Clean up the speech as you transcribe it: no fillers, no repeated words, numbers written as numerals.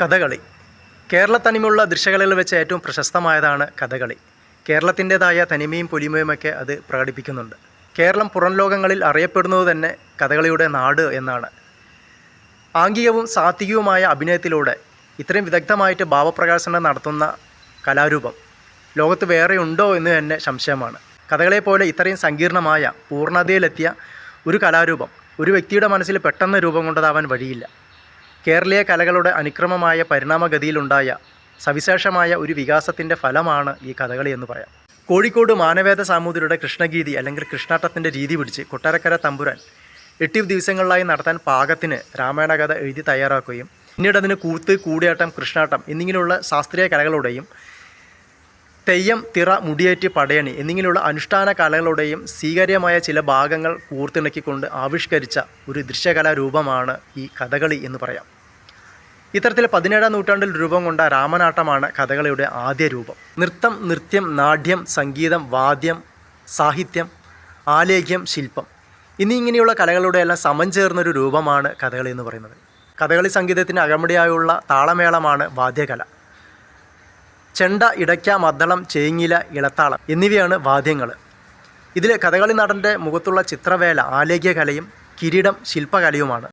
കഥകളി. കേരളത്തനിമയുള്ള ദൃശ്യകലകളിൽ വെച്ച് ഏറ്റവും പ്രശസ്തമായതാണ് കഥകളി. കേരളത്തിൻ്റേതായ തനിമയും പൊലിമയുമൊക്കെ അത് പ്രകടിപ്പിക്കുന്നുണ്ട്. കേരളം പുറം ലോകങ്ങളിൽ അറിയപ്പെടുന്നത് തന്നെ കഥകളിയുടെ നാട് എന്നാണ്. ആംഗികവും സാത്വികവുമായ അഭിനയത്തിലൂടെ ഇത്രയും വിദഗ്ധമായിട്ട് ഭാവപ്രകാശനം നടത്തുന്ന കലാരൂപം ലോകത്ത് വേറെ ഉണ്ടോ എന്ന് തന്നെ സംശയമാണ്. കഥകളിയെപ്പോലെ ഇത്രയും സങ്കീർണമായ പൂർണ്ണതയിലെത്തിയ ഒരു കലാരൂപം ഒരു വ്യക്തിയുടെ മനസ്സിൽ പെട്ടെന്ന് രൂപം കൊണ്ടതാവാൻ വഴിയില്ല. കേരളീയ കലകളുടെ അനുക്രമമായ പരിണാമഗതിയിലുണ്ടായ സവിശേഷമായ ഒരു വികാസത്തിൻ്റെ ഫലമാണ് ഈ കഥകളി എന്ന് പറയാം. കോഴിക്കോട് മാനവേദ സാമൂതിരിയുടെ കൃഷ്ണഗീതി അല്ലെങ്കിൽ കൃഷ്ണാട്ടത്തിൻ്റെ രീതി പിടിച്ച് കൊട്ടാരക്കര തമ്പുരാൻ 8 ദിവസങ്ങളിലായി നടത്താൻ പാകത്തിന് രാമായണ കഥ എഴുതി തയ്യാറാക്കുകയും പിന്നീട് അതിന് കൂത്ത്, കൂടിയാട്ടം, കൃഷ്ണാട്ടം എന്നിങ്ങനെയുള്ള ശാസ്ത്രീയ കലകളുടെയും തെയ്യം, തിറ, മുടിയേറ്റ്, പടയണി എന്നിങ്ങനെയുള്ള അനുഷ്ഠാന കലകളുടെയും സ്വീകാര്യമായ ചില ഭാഗങ്ങൾ കൂർത്തിണക്കിക്കൊണ്ട് ആവിഷ്കരിച്ച ഒരു ദൃശ്യകലാരൂപമാണ് ഈ കഥകളി എന്ന് പറയാം. ഇത്തരത്തിൽ 17-ാം നൂറ്റാണ്ടിൽ രൂപം കൊണ്ട രാമനാട്ടമാണ് കഥകളിയുടെ ആദ്യ രൂപം. നൃത്തം, നൃത്യം, നാട്യം, സംഗീതം, വാദ്യം, സാഹിത്യം, ആലേഖ്യം, ശില്പം എന്നിങ്ങനെയുള്ള കലകളുടെ എല്ലാം സമഞ്ചേർന്നൊരു രൂപമാണ് കഥകളി എന്ന് പറയുന്നത്. കഥകളി സംഗീതത്തിന് അകമ്പടിയായുള്ള താളമേളമാണ് വാദ്യകല. ചെണ്ട, ഇടയ്ക്ക, മദ്ദളം, ചേങ്ങില, ഇളത്താളം എന്നിവയാണ് വാദ്യങ്ങൾ. ഇതിൽ കഥകളി നടൻ്റെ മുഖത്തുള്ള ചിത്രവേല ആലേഖ്യകലയും കിരീടം ശില്പകലയുമാണ്.